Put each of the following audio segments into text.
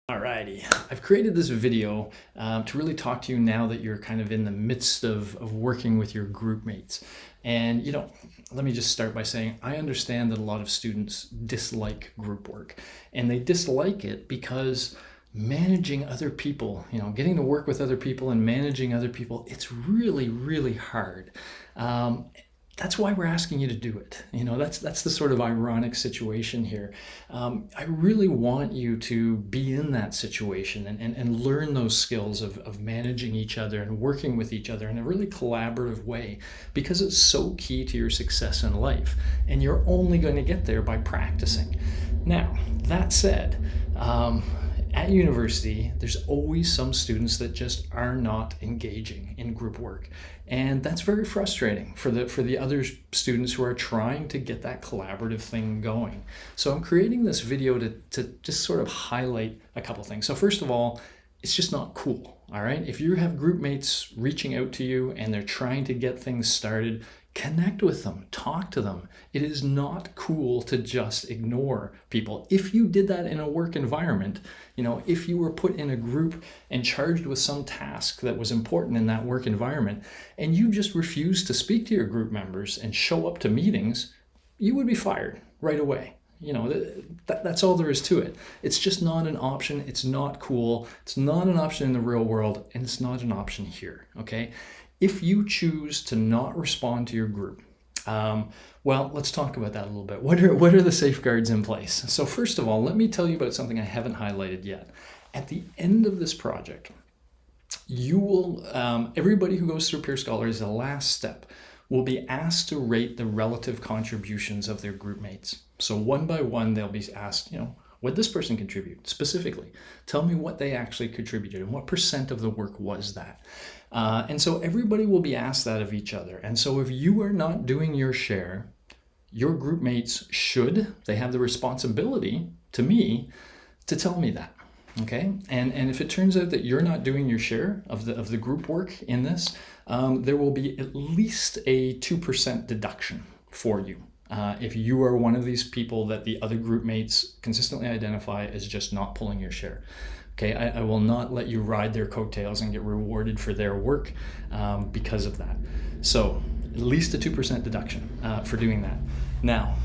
Alrighty, I've created this video to really talk to you now that you're kind of in the midst of working with your group mates. And let me just start by saying I understand that a lot of students dislike group work, and they dislike it because managing other people, getting to work with other people and managing other people, it's really, really hard. That's why we're asking you to do it. That's the sort of ironic situation here. I really want you to be in that situation and learn those skills of managing each other and working with each other in a really collaborative way, because it's so key to your success in life. And you're only going to get there by practicing. Now, that said, at university, there's always some students that just are not engaging in group work. And that's very frustrating for the other students who are trying to get that collaborative thing going. So I'm creating this video to just sort of highlight a couple things. So first of all, it's just not cool, all right? If you have group mates reaching out to you and they're trying to get things started, connect with them, talk to them. It is not cool to just ignore people. If you did that in a work environment, if you were put in a group and charged with some task that was important in that work environment, and you just refused to speak to your group members and show up to meetings, you would be fired right away. That's all there is to it. It's just not an option. It's not cool. It's not an option in the real world, and it's not an option here, okay? If you choose to not respond to your group, well, let's talk about that a little bit. What are the safeguards in place? So first of all, let me tell you about something I haven't highlighted yet. At the end of this project, you will, everybody who goes through Peer Scholar as the last step will be asked to rate the relative contributions of their group mates. So one by one, they'll be asked, what this person contribute specifically? Tell me what they actually contributed and what % of the work was that. And so everybody will be asked that of each other. And so if you are not doing your share, your group mates they have the responsibility to me to tell me that. Okay, and if it turns out that you're not doing your share of the group work in this, there will be at least a 2% deduction for you. If you are one of these people that the other group mates consistently identify as just not pulling your share. Okay, I will not let you ride their coattails and get rewarded for their work because of that. So at least a 2% deduction for doing that. Now,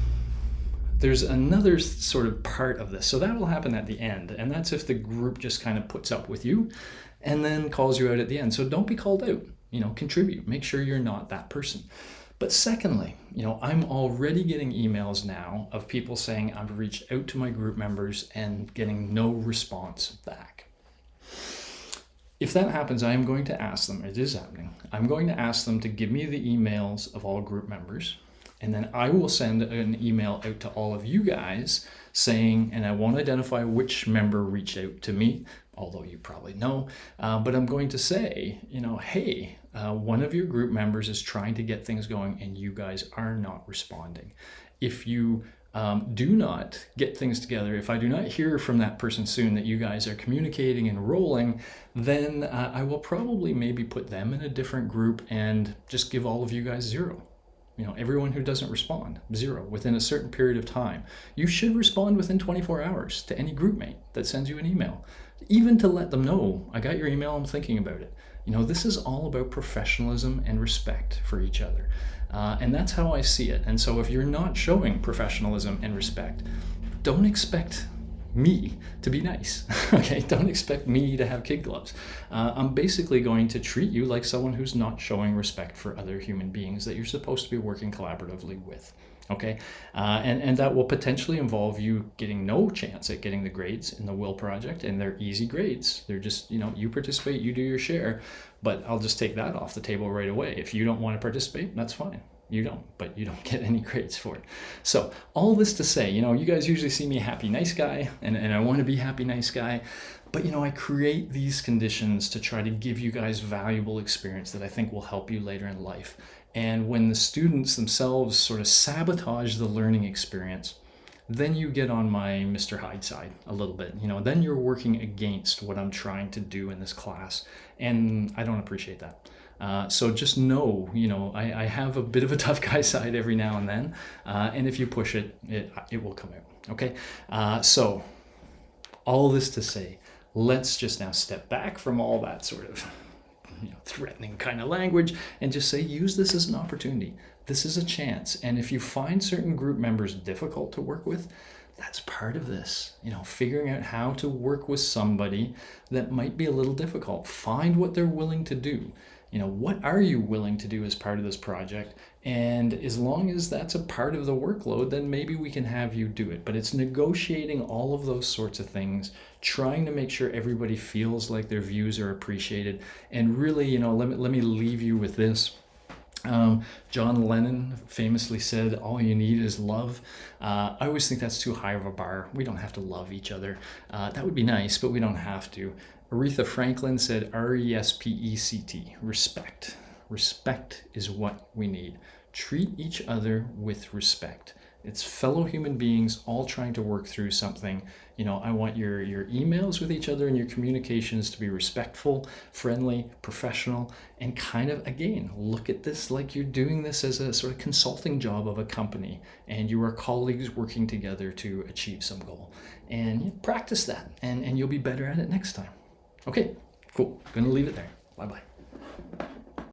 there's another sort of part of this. So that will happen at the end. And that's if the group just kind of puts up with you and then calls you out at the end. So don't be called out, contribute. Make sure you're not that person. But secondly, I'm already getting emails now of people saying I've reached out to my group members and getting no response back. If that happens, I am going to ask them, it is happening, I'm going to ask them to give me the emails of all group members, and then I will send an email out to all of you guys saying, and I won't identify which member reached out to me, although you probably know, but I'm going to say, hey, one of your group members is trying to get things going and you guys are not responding. If you do not get things together, if I do not hear from that person soon that you guys are communicating and rolling, then I will probably maybe put them in a different group and just give all of you guys 0. Everyone who doesn't respond, 0 within a certain period of time. You should respond within 24 hours to any group mate that sends you an email, even to let them know, I got your email, I'm thinking about it. This is all about professionalism and respect for each other. And that's how I see it. And so if you're not showing professionalism and respect, don't expect me to be nice, okay? Don't expect me to have kid gloves. I'm basically going to treat you like someone who's not showing respect for other human beings that you're supposed to be working collaboratively with, okay? And that will potentially involve you getting no chance at getting the grades in the will project, and they're easy grades. They're just, you participate, you do your share, but I'll just take that off the table right away. If you don't want to participate, that's fine. You don't, but you don't get any grades for it. So all this to say, you guys usually see me happy, nice guy, and I want to be happy, nice guy. But, I create these conditions to try to give you guys valuable experience that I think will help you later in life. And when the students themselves sort of sabotage the learning experience, then you get on my Mr. Hyde side a little bit. Then you're working against what I'm trying to do in this class. And I don't appreciate that. So just know, I have a bit of a tough guy side every now and then. And if you push it, it will come out. Okay. So All this to say, let's just now step back from all that sort of threatening kind of language and just say, use this as an opportunity. This is a chance. And if you find certain group members difficult to work with, that's part of this, figuring out how to work with somebody that might be a little difficult. Find what they're willing to do. What are you willing to do as part of this project? And as long as that's a part of the workload, then maybe we can have you do it. But it's negotiating all of those sorts of things, trying to make sure everybody feels like their views are appreciated. And really, let me leave you with this. John Lennon famously said, all you need is love. I always think that's too high of a bar. We don't have to love each other. That would be nice, but we don't have to. Aretha Franklin said, RESPECT, respect. Respect is what we need. Treat each other with respect. It's fellow human beings all trying to work through something. I want your emails with each other and your communications to be respectful, friendly, professional, and kind of, again, look at this like you're doing this as a sort of consulting job of a company and you are colleagues working together to achieve some goal. And you practice that and you'll be better at it next time. Okay, cool. Gonna leave it there. Bye-bye.